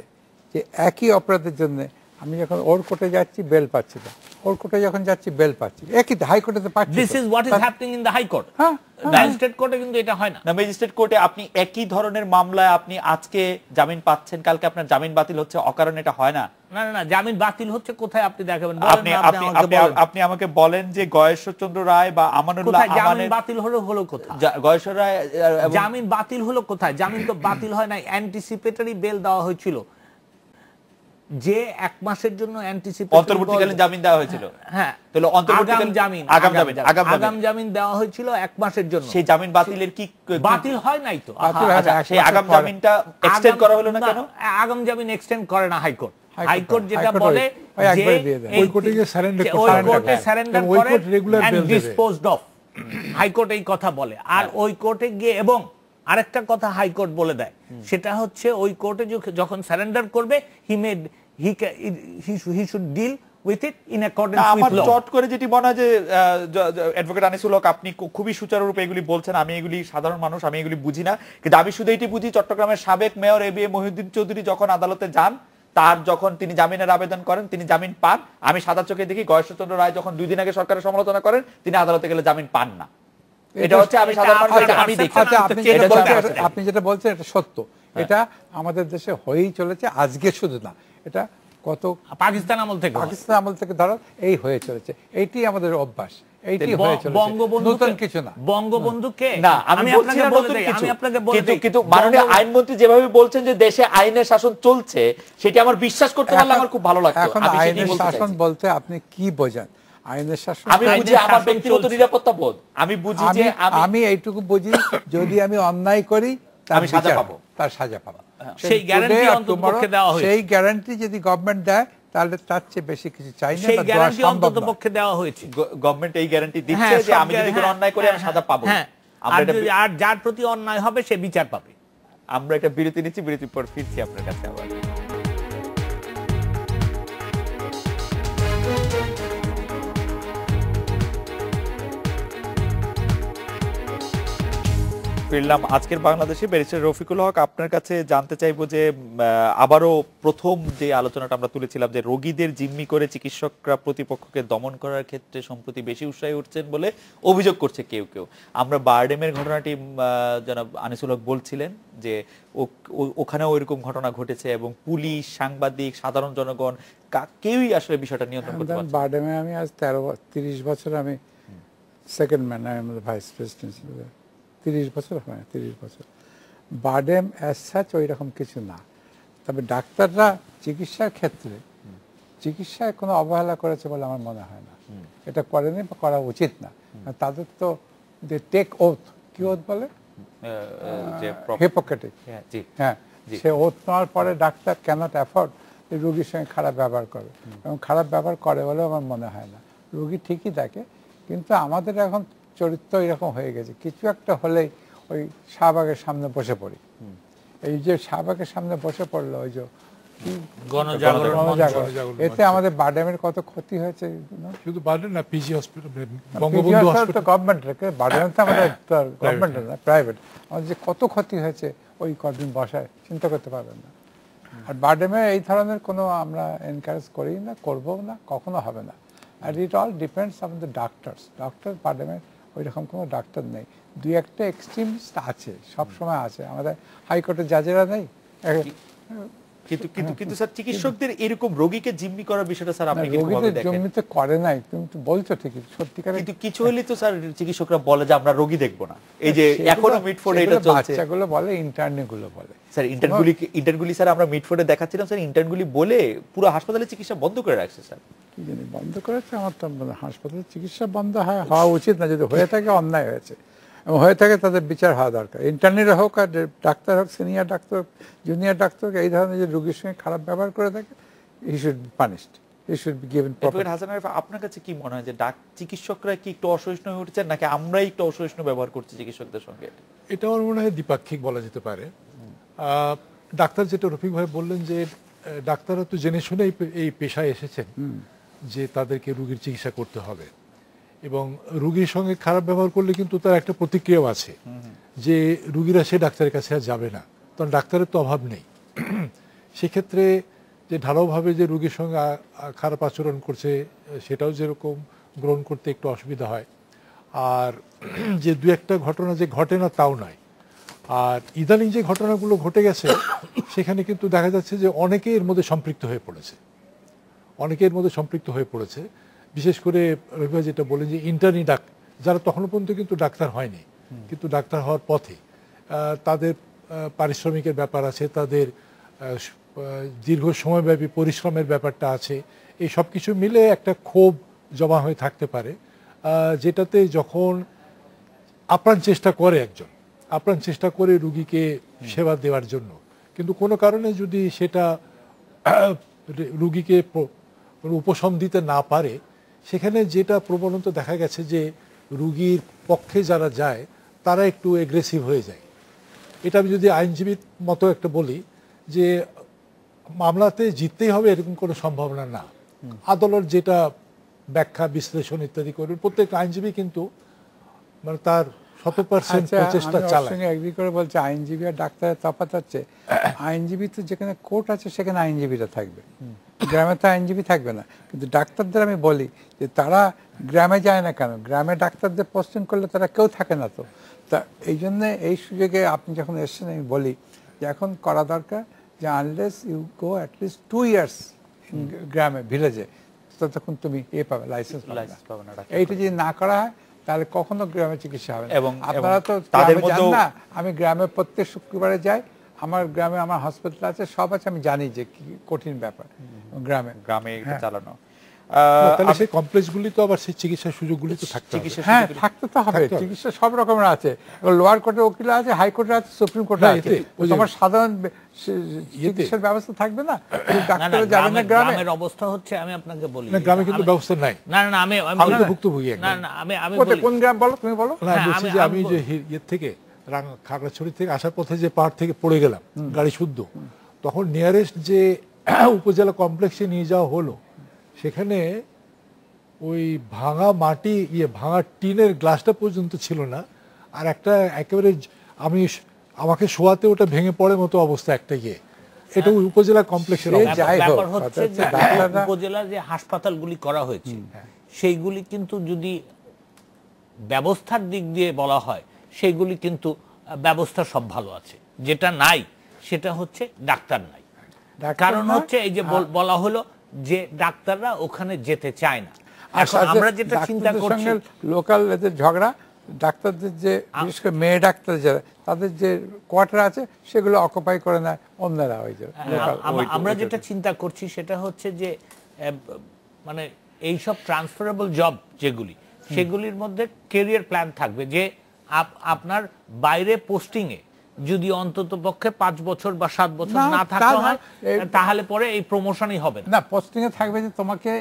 যে একই অপরাধের জন্য আমি যখন ওর কোর্টে যাচ্ছি বেল পাচ্ছি না, ওর কোর্টে যখন যাচ্ছি বেল পাচ্ছি, একই হাইকোর্টে তো পাচ্ছি। This is what is happening in the high court. Magistrate কোর্টে কিন্তু এটা হয় না। ম্যাজিস্ট্রেট কোর্টে আপনি একই ধরনের মামলায় আপনি আজকে জামিন পাচ্ছেন, কালকে আপনার জামিন বাতিল হচ্ছে, অকারণে এটা হয় না। না, জামিন বাতিল হচ্ছে কোথায় আপনি দেখাবেন? আপনি আমাকে বলেন যে গয়েশ্বর চন্দ্র রায় বা আমানুল্লাহ জামিন বাতিল হলো কোথায়? গয়েশ্বর রায় জামিন বাতিল হলো কোথায়? জামিন তো বাতিল হয় নাই, অ্যান্টিসিপেটরি বেল দেওয়া হয়েছিল। যে 1 মাসের জন্য অন্তর্বর্তীকালীন জামিন দেওয়া হয়েছিল। হ্যাঁ, তাহলে অন্তর্বর্তীকালীন আগাম জামিন দেওয়া হয়েছিল 1 মাসের জন্য। সেই জামিন বাতিলের কি বাতিল হয় নাই তো? সেই আগাম জামিনটা এক্সটেন্ড করা হলো না কেন? আগাম জামিন এক্সটেন্ড করে না হাইকোর্ট। হাইকোর্ট যেটা বলে যে ওই কোর্টে গিয়ে সারেন্ডার করে এন্ড ডিসপোজড অফ। হাইকোর্ট এই কথা বলে। আর ওই কোর্টে গিয়ে, এবং আরেকটা কথা হাইকোর্ট বলে দেয়, সেটা হচ্ছে ওই কোর্টে যখন সারেন্ডার করবে he should deal with it in accordance আমার উইথ ল। চট করে যেটি মনে হয় যে অ্যাডভোকেট আনিসুল হক আপনি খুবই সুচারুরূপে এগুলি বলছেন, আমি এগুলি সাধারণ মানুষ, আমি এগুলি বুঝি না, কিন্তু আমি শুধু এটি বুঝি চট্টগ্রামের সাবেক mayor A B M Mohiuddin Chowdhury যখন আদালতে যান, তার যখন তিনি জামিনের আবেদন করেন, তিনি জামিন পান। আমি সাদা চোখে দেখি গয়েশ্বরচন্দ্র রায় যখন 2 দিন আগে সরকারের সমালোচনা করেন, তিনি আদালতে গেলে জামিন পান না। এটা হচ্ছে আমি সাধারণ মানুষ, এটা আমি দেখি। আচ্ছা, আপনি যেটা বলছেন এটা সত্য, এটা আমাদের দেশে হয়েই চলেছে, আজকে শুধু না, এটা কত পাকিস্তান আমল থেকে ধরো এই হয়ে চলেছে, এইটি আমাদের অভ্যাস, এইটি হয়ে চলেছে, নতুন কিছু না। বঙ্গবন্ধুকে না, আমি বলছি না নতুন কিছু, কিন্তু মাননীয় আইনমন্ত্রী যেভাবে বলছেন যে দেশে আইনের শাসন চলছে, সেটি আমার বিশ্বাস করতে পারলে আমার খুব ভালো লাগতো। এখন আইনের শাসন বলতে আপনি কি বোঝেন? আইনের শাসন আমি বুঝি আমার ব্যক্তিগত নিরাপত্তা বোধ, আমি বুঝি যে আমি এইটুকু বুঝি, যদি আমি অন্যায় করি আমি সাজা পাবো, তার সাজা পাবো, সেই গ্যারান্টি অন্ততপক্ষে দেওয়া হয়েছে। সেই গ্যারান্টি যদি গভর্নমেন্ট দেয় তাহলে তার চেয়ে বেশি কিছু চাই না, সেই গ্যারান্টি অন্ততপক্ষে দেওয়া হয়েছে। গভর্নমেন্ট এই গ্যারান্টি দিচ্ছে যে আমি যদি কোনো অন্যায় করি আমি সাজা পাবো। আর যার প্রতি অন্যায় হবে সে বিচার পাবে। আমরা একটা বিরতি নিচ্ছি, বিরতির পর ফিরছি আপনার কাছে আবার। ফিরলাম আজকের বাংলাদেশে। ব্যারিস্টার রফিকুল হক, আপনার কাছে জানতে চাইবো যে আবারও প্রথম যে আলোচনাটা আমরা তুলেছিলাম যে রোগীদের জিম্মি করে চিকিৎসকরা প্রতিপক্ষকে দমন করার ক্ষেত্রে সম্প্রতি বেশি উৎসাহী উঠছেন বলে অভিযোগ করছে কেউ কেউ। আমরা বারডেমের ঘটনাটি জনাব আনিসুল হক বলছিলেন যে ওখানেও ওইরকম ঘটনা ঘটেছে এবং পুলিশ, সাংবাদিক, সাধারণ জনগণ কেউই আসলে বিষয়টা নিয়ন্ত্রণ করতে পারছে না। বারডেমে আমি আজ 30 বছর আমি সেকেন্ড ম্যান, আমি ভাইস প্রেসিডেন্ট ছিল, 30 বছর হয়, 30 বছর। বারডেম অ্যাজ সাচ ওই রকম কিছু না, তবে ডাক্তাররা চিকিৎসার ক্ষেত্রে চিকিৎসায় কোনো অবহেলা করেছে বলে আমার মনে হয় না। এটা করেনি বা করা উচিত না। তাদের তো দে টেক ওথ, কি ওথ বলে, হিপোক্রেটিক, হ্যাঁ, সে ওথ নেওয়ার পরে ডাক্তার ক্যানট অ্যাফোর্ড রোগীর সঙ্গে খারাপ ব্যবহার করে, এবং খারাপ ব্যবহার করে বলে আমার মনে হয় না। রোগী ঠিকই থাকে, কিন্তু আমাদের এখন চরিত্র এরকম হয়ে গেছে, কিছু একটা হলেই ওই শাহবাগের সামনে বসে পড়ি। এই যে শাহবাগের সামনে বসে পড়লো, ওই যে গণজাগরণ, এতে আমাদের বারডেমের কত ক্ষতি হয়েছে। শুধু বারডেম না, পিজি হসপিটাল, বঙ্গবন্ধু হসপিটাল গভর্নমেন্টের, বারডেম তো আমাদের গভর্নমেন্টের না, প্রাইভেট। আমাদের যে কত ক্ষতি হয়েছে ওই কদিন বসায়, চিন্তা করতে পারবেন না। আর বারডেমে এই ধরনের কোনো আমরা এনকারেজ করি না, করবো না, কখনো হবে না। আর it all depends on the doctors. Doctor বারডেমের ওই রকম কোনো ডাক্তার নেই, দুই একটা এক্সট্রিমিস্ট আছে, সব সময় আছে, আমাদের হাইকোর্টের জাজেরা নেই। কিন্তু স্যার চিকিৎসকদের এরকম রোগীকে জিম্মি করার বিষয়টা স্যার আপনি কিভাবে দেখেন? জমিতে করে নাই, তুমি তো বলছো ঠিকই, সত্যিকার। কিন্তু কিছু হলেই তো স্যার চিকিৎসকরা বলে যে আমরা রোগী দেখব না। এই যে এখনো মিটফোর্ডে এটা চলছে, বাচ্চাগুলো বলে, ইন্টার্নগুলো বলে। স্যার ইন্টার্নগুলি স্যার আমরা মিটফোর্ডে দেখাচ্ছিলাম, স্যার ইন্টার্নগুলি বলে পুরো হাসপাতালে চিকিৎসা বন্ধ করে রাখছে। স্যার কি জানি বন্ধ করেছে, আমার তো হাসপাতালে চিকিৎসা বন্ধ হওয়া উচিত না, যদি হয়ে থাকে অন্যায় হয়েছে, এবং হয়ে থাকে তাদের বিচার হওয়া দরকার। ইন্টার্নিরা হোক আর ডাক্তার হোক, সিনিয়র ডাক্তার, জুনিয়র ডাক্তার, এই ধরনের যে রোগীর সঙ্গে খারাপ ব্যবহার করে থাকে, he should be punished, he should be given proper. Hasan Arif, আপনার কাছে কি মনে হয় যে চিকিৎসকরা কি একটু অসহিষ্ণু হয়ে উঠছেন, নাকি আমরাই একটু অসহিষ্ণু ব্যবহার করছি চিকিৎসকদের সঙ্গে? এটা আমার মনে হয় দ্বিপাক্ষিক বলা যেতে পারে। ডাক্তার যেটা রফিক ভাই বললেন যে ডাক্তাররা তো জেনে শুনে এই পেশায় এসেছেন যে তাদেরকে রোগীর চিকিৎসা করতে হবে, এবং রোগীর সঙ্গে খারাপ ব্যবহার করলে কিন্তু তার একটা প্রতিক্রিয়াও আছে যে রোগীরা সে ডাক্তারের কাছে আর যাবে না, কারণ ডাক্তারের তো অভাব নেই। সেক্ষেত্রে যে ঢালাওভাবে যে রোগীর সঙ্গে খারাপ আচরণ করছে, সেটাও যেরকম গ্রহণ করতে একটু অসুবিধা হয়। আর যে দু একটা ঘটনা যে ঘটে না তাও নয়, আর ইদানিং যে ঘটনাগুলো ঘটে গেছে সেখানে কিন্তু দেখা যাচ্ছে যে অনেকে এর মধ্যে সম্পৃক্ত হয়ে পড়েছে, বিশেষ করে রবিবার যেটা বলেন যে ইন্টার্নি যারা তখনও পর্যন্ত কিন্তু ডাক্তার হয়নি, কিন্তু ডাক্তার হওয়ার পথে, তাদের পারিশ্রমিকের ব্যাপার আছে, তাদের দীর্ঘ সময়ব্যাপী পরিশ্রমের ব্যাপারটা আছে, এই সব কিছু মিলে একটা ক্ষোভ জমা হয়ে থাকতে পারে, যেটাতে যখন আপ্রাণ চেষ্টা করে রুগীকে সেবা দেওয়ার জন্য, কিন্তু কোনো কারণে যদি সেটা রুগীকে উপশম দিতে না পারে, সেখানে যেটা প্রবণতা দেখা গেছে যে রুগীর পক্ষে যারা যায় তারা একটু এগ্রেসিভ হয়ে যায়, এটা আমি যদি আইনজীবীর মতো একটা বলি যে মামলাতে জিততেই হবে এরকম কোনো সম্ভাবনা না। আদালত যেটা ব্যাখ্যা বিশ্লেষণ ইত্যাদি করবে, প্রত্যেক আইনজীবী কিন্তু মানে তার 100% প্রচেষ্টা চালায়। সঙ্গে এগ্রি করে বলছে আইনজীবী আর ডাক্তারের তফাৎ হচ্ছে, আইনজীবী তো যেখানে কোর্ট আছে সেখানে আইনজীবীরা থাকবে, গ্রামে তো আইনজীবী থাকবে না। কিন্তু ডাক্তারদের আমি বলি যে তারা গ্রামে যায় না কেন, গ্রামে ডাক্তারদের পোস্টিং করলে তারা কেউ থাকে না তো। তা এই জন্যে এই সুযোগে আপনি যখন এসছেন আমি বলি যে এখন করা দরকার যে unless you go at least 2 years গ্রামে ভিলেজে, ততক্ষণ তুমি পাবে লাইসেন্স পাবে না। এইটা যদি না করা হয় তাহলে কখনো গ্রামে চিকিৎসা হবে না। এবং আপনারা তো তাদের গ্রামে যান মধ্যেও না, আমি গ্রামে প্রত্যেক শুক্রবারে যাই, আমার গ্রামে আমার হসপিটাল আছে, সব আছে, আমি জানি যে কি কঠিন ব্যাপার গ্রামে এটা চালানো। তাহলে সেই কমপ্লেক্সগুলি তো আবার সেই চিকিৎসার সুযোগগুলি তো থাকতে হবে। হ্যাঁ, থাকতে তো হবে। চিকিৎসা সব রকমের আছে, লোয়ার কোর্টের উকিল আছে, হাইকোর্টে আছে, সুপ্রিম কোর্টে আছে। তোমার সাধারণ চিকিৎসার ব্যবস্থা থাকবে না, ডাক্তার যাবে না গ্রামে। গ্রামের অবস্থা হচ্ছে, আমি আপনাকে বলি, গ্রামে কিন্তু ব্যবস্থা নাই। না না আমি ভুক্তভোগী না না আমি কোন গ্রাম বলো, তুমি বলো। না, বলছি যে আমি যে ইয়ে থেকে খাগড়াছড়ি থেকে আসার পথে যে পাহাড় থেকে পড়ে গেলাম গাড়ি শুদ্ধ, তখন নিয়ারেস্ট যে উপজেলা কমপ্লেক্সে নিয়ে যাওয়া হলো, সেখানে ওই ভাঙা মাটি ভাঙা টিনের গ্লাসটা পর্যন্ত ছিল না, আর একটা একেবারে আমাকে শোয়াতে ওটা ভেঙে পড়ে মতো অবস্থা একটা এটা ওই উপজেলা কমপ্লেক্সের ব্যাপার হচ্ছে যে উপজেলার যে হাসপাতালগুলি করা হয়েছে সেইগুলি কিন্তু যদি ব্যবস্থার দিক দিয়ে বলা হয় সেইগুলি কিন্তু ব্যবস্থা সব ভালো আছে, যেটা নাই সেটা হচ্ছে ডাক্তার নাই। কারণ হচ্ছে এই যে বলা হলো যে ডাক্তাররা ওখানে যেতে চায় না। এখন আমরা যেটা চিন্তা করছি লোকাল এদের ঝগড়া, ডাক্তারদের যে বিশেষ করে মেয়ে ডাক্তার যারা তাদের যে কোয়ার্টার আছে সেগুলো অকুপাই করে নেয় অন্যরা। ওই যে আমরা যেটা চিন্তা করছি সেটা হচ্ছে যে মানে এইসব ট্রান্সফারেবল জব যেগুলি, সেগুলির মধ্যে ক্যারিয়ার প্ল্যান থাকবে যে আপনার বাইরে পোস্টিং এ যদি অন্তত পক্ষে 5 বছর বা 7 বছর না থাকা হয় তাহলে পরে এই প্রমোশনই হবে না। পোস্টিং এ থাকবে যে তোমাকে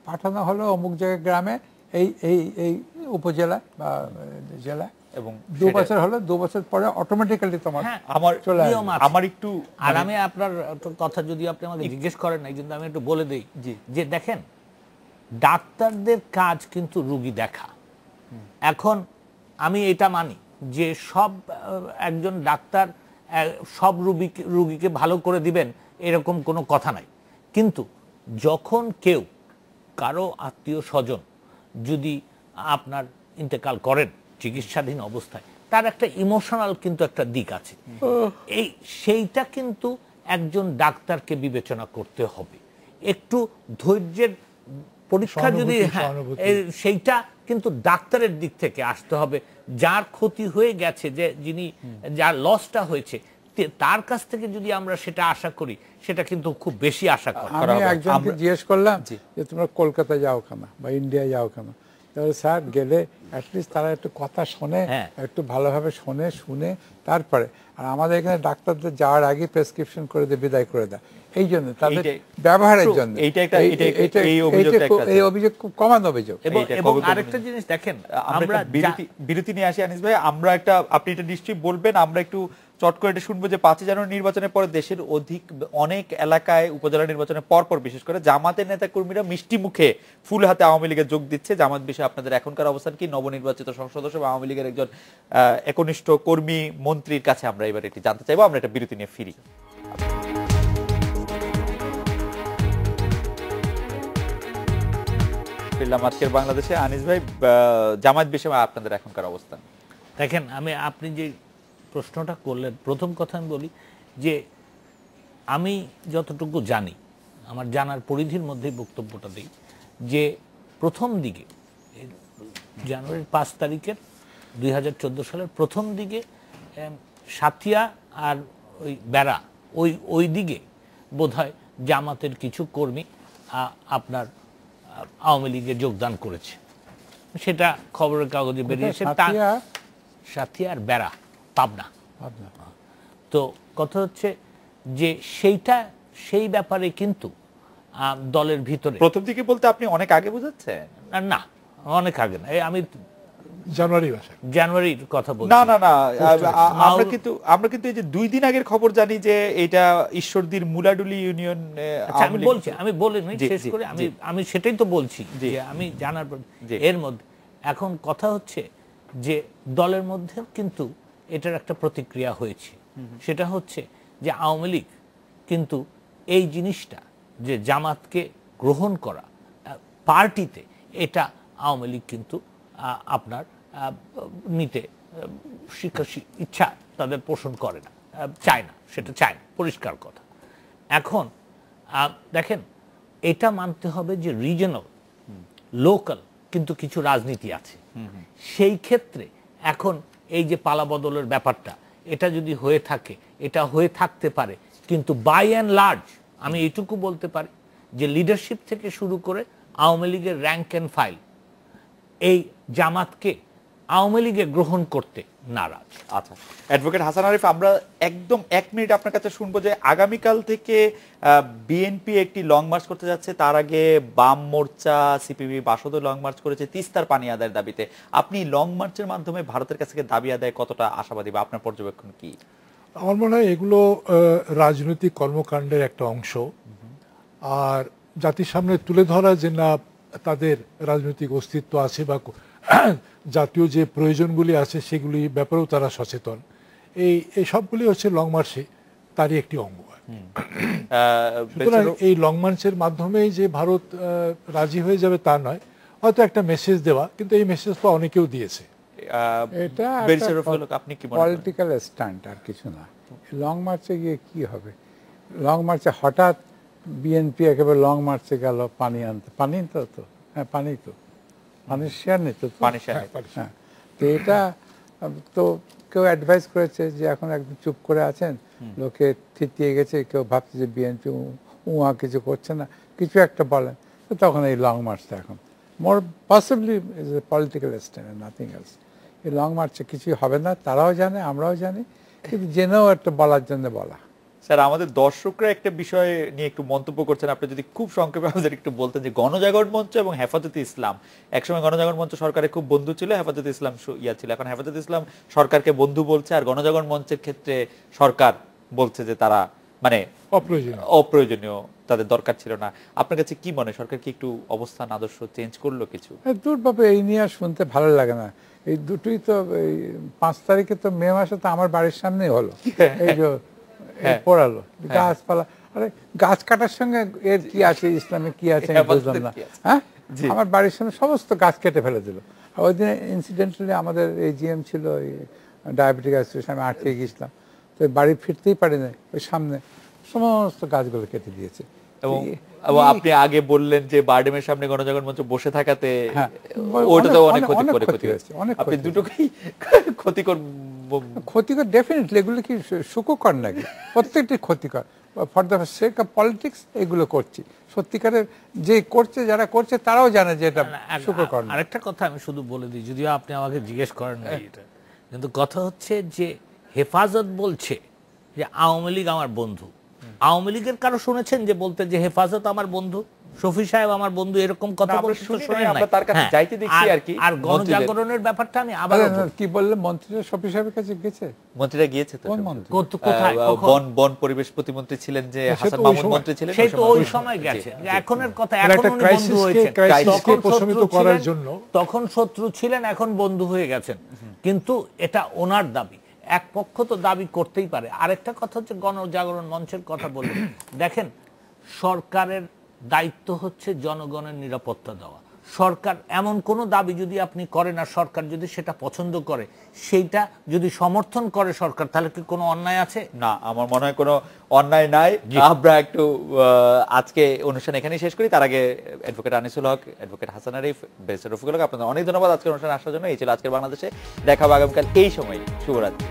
পাঠানো হলো অমুক জায়গায় গ্রামে এই এই এই উপজেলা বা জেলা, এবং 2 বছর হলো, 2 বছর পরে অটোমেটিক্যালি তোমার আমার একটু। আর আমি আপনার কথা যদি আপনি আমাকে জিজ্ঞেস করেন না, কিন্তু আমি একটু বলে দেই যে দেখেন ডাক্তারদের কাজ কিন্তু রোগী দেখা। এখন আমি এটা মানি যে সব একজন ডাক্তার সব রোগীকে ভালো করে দিবেন এরকম কোনো কথা নাই, কিন্তু যখন কেউ কারো আত্মীয় স্বজন যদি আপনার ইন্তেকাল করেন চিকিৎসাধীন অবস্থায়, তার একটা ইমোশনাল কিন্তু একটা দিক আছে, সেইটা কিন্তু একজন ডাক্তারকে বিবেচনা করতে হবে। একটু ধৈর্যের পরীক্ষা যদি সেইটা কিন্তু ডাক্তারের দিক থেকে আসতে হবে। যার ক্ষতি হয়ে গেছে, যে যিনি যার লসটা হয়েছে, তার কাছ থেকে যদি আমরা সেটা আশা করি, সেটা কিন্তু খুব বেশি আশা করা হবে। আমি একজনকে জিজ্ঞেস করলাম যে তোমরা কলকাতা যাও কেন বা ইন্ডিয়া যাও কেন, তাহলে স্যার গেলে অ্যাটলিস্ট তারা একটু কথা শোনে, একটু ভালোভাবে শুনে তারপরে। আর আমাদের এখানে ডাক্তারদের যাওয়ার আগে প্রেসক্রিপশন করে দিয়ে বিদায় করে দেয়, এই জন্য তাদের ব্যবহারের জন্য। এই অভিযোগ খুব কমন অভিযোগ। এবং আরেকটা জিনিস দেখেন, আমরা বিরতি নিয়ে আসি আনিস ভাই, আমরা একটা, আপনি এটা নিশ্চয়ই বলবেন, আমরা একটু চট করে এটা শুনবো যে 5 জানুয়ারি নির্বাচনের পরে দেশের অনেক এলাকায় উপজেলা নির্বাচনের পরপর বিশেষ করে জামাতের নেতা কর্মীরা মিষ্টি মুখে ফুল হাতে আওয়ামী লীগে যোগ দিচ্ছে। জামাত বিষয়ে আপনাদের এখনকার অবস্থান কি? নবনির্বাচিত সংসদ সদস্য বা আওয়ামী লীগের একজন একনিষ্ঠ কর্মী মন্ত্রীর কাছে আমরা এবার এটি জানতে চাইবো। আমরা একটা বিরতি নিয়ে ফিরি। আজকের বাংলাদেশে আনিস ভাই, জামাত বিষয়ে আপনাদের এখনকার অবস্থান দেখেন। আপনি যে প্রশ্নটা করলেন, প্রথম কথা আমি বলি যে আমি যতটুকু জানি, আমার জানার পরিধির মধ্যেই বক্তব্যটা দিই, যে প্রথম দিকে জানুয়ারির 5 তারিখের 2014 সালের প্রথম দিকে সাথিয়া আর ওই বেড়া ওই দিকে বোধহয় জামাতের কিছু কর্মী আপনার আওয়ামী লীগে যোগদান করেছে, সেটা খবরের কাগজে বেরিয়েছে। সাথিয়া আর বেড়া পাবনা। তো কথা হচ্ছে যে সেই ব্যাপারে কিন্তু দলের ভিতরে প্রথম দিকে বলতে আপনি অনেক আগে বুঝাচ্ছেন? না, অনেক আগে না, আমি জানুয়ারি মাসে। জানুয়ারির কথা বলছি। না না না মাউল- আমরা কিন্তু এই যে 2 দিন আগের খবর জানি যে এটা ঈশ্বরদীর মুলাডুলি ইউনিয়ন আচ্ছা, আওয়ামী লীগ- আমি বলে নিই জি, শেষ জি, করে, জি। আমি সেটাই তো বলছি জি। যে আমি জানার পর জি। এর মধ্যে এখন কথা হচ্ছে যে দলের মধ্যে কিন্তু এটার একটা প্রতিক্রিয়া হয়েছে। সেটা হচ্ছে যে আওয়ামী লীগ কিন্তু এই জিনিসটা যে জামাতকে গ্রহণ করা পার্টিতে, এটা আওয়ামী লীগ কিন্তু আপনার নিতে ইচ্ছা তাদের পোষণ করে না, চায় না, সেটা চায় না, পরিষ্কার কথা। এখন দেখেন, এটা মানতে হবে যে রিজনাল লোকাল কিন্তু কিছু রাজনীতি আছে। সেই ক্ষেত্রে এখন এই যে পালাবদলের ব্যাপারটা, এটা যদি হয়ে থাকে, এটা হয়ে থাকতে পারে, কিন্তু বাই অ্যান্ড লার্জ আমি এইটুকু বলতে পারি যে লিডারশিপ থেকে শুরু করে আওয়ামী লীগের র্যাঙ্ক অ্যান্ড ফাইল এই জামাতকে আওয়ামী লীগে গ্রহণ করতে নারাজ। আচ্ছা, অ্যাডভোকেট হাসান আরিফ, আমরা একদম 1 মিনিট আপনার কাছে শুনবো যে আগামীকাল থেকে বিএনপি একটি লং মার্চ করতে যাচ্ছে। তার আগে বাম মোর্চা, সিপিবি, বাসদ লং মার্চ করেছে তিস্তার পানি আদায়ের দাবিতে। আপনি লং মার্চের মাধ্যমে ভারতের কাছ থেকে দাবি আদায় কতটা আশাবাদী বা আপনার পর্যবেক্ষণ কি? আমার মনে হয় এগুলো রাজনৈতিক কর্মকাণ্ডের একটা অংশ, আর জাতির সামনে তুলে ধরা যে না তাদের রাজনৈতিক অস্তিত্ব আছে বা জাতীয় যে প্রয়োজনগুলি আছে সেগুলি ব্যাপারেও তারা সচেতন। এই সবগুলি হচ্ছে লং মার্চে তারই একটি অঙ্গ। সুতরাং এই লং মার্চের মাধ্যমেই যে ভারত রাজি হয়ে যাবে তা নয়, হয়তো একটা মেসেজ দেওয়া, কিন্তু এই মেসেজ তো অনেকেও দিয়েছে। এটা আপনি কি মনে করেন? পলিটিক্যাল স্ট্যান্ড, আর কিছু না। লং মার্চে গিয়ে কি হবে? লং মার্চে হঠাৎ বিএনপি একেবারে লং মার্চে গেল পানি আনতে। পানি তো হ্যাঁ, পানি তো পানির শেয়ার নিত তো। পানি শেয়ার, হ্যাঁ, তো এটা তো কেউ অ্যাডভাইস করেছে যে এখন একদম চুপ করে আছেন, লোকে থিতিয়ে গেছে, কেউ ভাবছে যে বিএনপি উহা কিছু করছে না, কিছু একটা বলেন, তো তখন এই লং মার্চটা এখন more possibly is a political stand, nothing else. এই লং মার্চে কিছুই হবে না, তারাও জানে, আমরাও জানি, কিন্তু জেনেও একটা বলার জন্য বলা। স্যার, আমাদের দর্শকরা একটা বিষয় নিয়ে একটু মন্তব্য করছেন, আপনি যদি খুব সংক্ষেপে আমাদের একটু বলতেন যে গণজাগরণ মঞ্চ এবং হেফাজতে ইসলাম, একসময় গণজাগরণ মঞ্চ সরকারের খুব বন্ধু ছিল, হেফাজতে ইসলাম ছিল, এখন হেফাজতে ইসলাম সরকারকে বন্ধু বলছে, আর গণজাগরণ মঞ্চের ক্ষেত্রে সরকার বলছে যে তারা মানে অপ্রয়োজনীয়, তাদের দরকার ছিল না। আপনার কাছে কি মনে, সরকার কি একটু অবস্থান আদর্শ চেঞ্জ করলো কিছু? দূর বাবা, এই নিয়ে আর শুনতে ভালো লাগে না। এই দুটোই তো 5 তারিখে তো মে মাসে তো আমার বাড়ির সামনেই হলো, এই যে পড়ালো গাছপালা। আরে গাছ কাটার সঙ্গে এর কি আছে, ইসলামে কি আছে আমি বুঝলাম না। হ্যাঁ, আমার বাড়ির সামনে সমস্ত গাছ কেটে ফেলে দিল। ওই দিনে ইনসিডেন্টালি আমাদের এই জিএম ছিল, ডায়াবেটিক অ্যাসোসিয়েশন, আমি আটকে গেছিলাম, তো বাড়ি ফিরতেই পারি না, ওই সামনে সমস্ত গাছগুলো কেটে দিয়েছে। এবং আপনি আগে বললেন যে বারডেমের সামনে গণজাগরণ মঞ্চ বসে থাকাতে ওটাতে অনেক ক্ষতি হয়েছে। আপনি দুটোকেই ক্ষতিকর ডেফিনেটলি। এগুলো কি সুখকর নাকি? প্রত্যেকটি ক্ষতিকর। For the sake of politics এগুলো করছি। সত্যিকারের যে করছে, যারা করছে তারাও জানে যে এটা সুখকর না। আরেকটা কথা আমি শুধু বলে দিই, যদিও আপনি আমাকে জিজ্ঞেস করেন না এটা, কিন্তু কথা হচ্ছে যে হেফাজত বলছে যে আওয়ামী লীগ আমার বন্ধু। আওয়ামী লীগের কারো শুনেছেন যে বলতে যে হেফাজত আমার বন্ধু, শফি সাহেব আমার বন্ধু, এরকম কথা বলতে শোনেন না? আর গণজাগরণের ব্যাপারটা আমি আবার কি বললে, মন্ত্রীরা শফি সাহেবের কাছে গেছে? মন্ত্রীরা গিয়েছে তো, কোথায়? বন পরিবেশ প্রতিমন্ত্রী ছিলেন যে হাসান মাহমুদ মন্ত্রী ছিলেন, সেই তো ওই সময় গেছে। এখনের কথা, এখন উনি বন্ধু হয়েছেন, তখন শত্রু ছিলেন, এখন বন্ধু হয়ে গেছেন। কিন্তু এটা ওনার দাবি, এক পক্ষ তো দাবি করতেই পারে। আরেকটা কথা হচ্ছে গণজাগরণ মঞ্চের কথা বলে, দেখেন সরকারের দায়িত্ব হচ্ছে জনগণের নিরাপত্তা দেওয়া। সরকার এমন কোনো দাবি যদি আপনি করেন আর সরকার যদি সেটা পছন্দ করে, সেইটা যদি সমর্থন করে সরকার, তাহলে কি কোনো অন্যায় আছে? না, আমার মনে হয় কোনো অন্যায় নাই। আমরা একটু আজকে অনুষ্ঠান এখানেই শেষ করি। তার আগে অ্যাডভোকেট আনিসুল হক, অ্যাডভোকেট হাসান আরিফ, ব্যারিস্টার রফিকুল হক, আপনাদের অনেক ধন্যবাদ আজকের অনুষ্ঠানে আসার জন্য। এই ছিল আজকের বাংলাদেশে। দেখা হবে আগামীকাল এই সময়। শুভরাত্রি।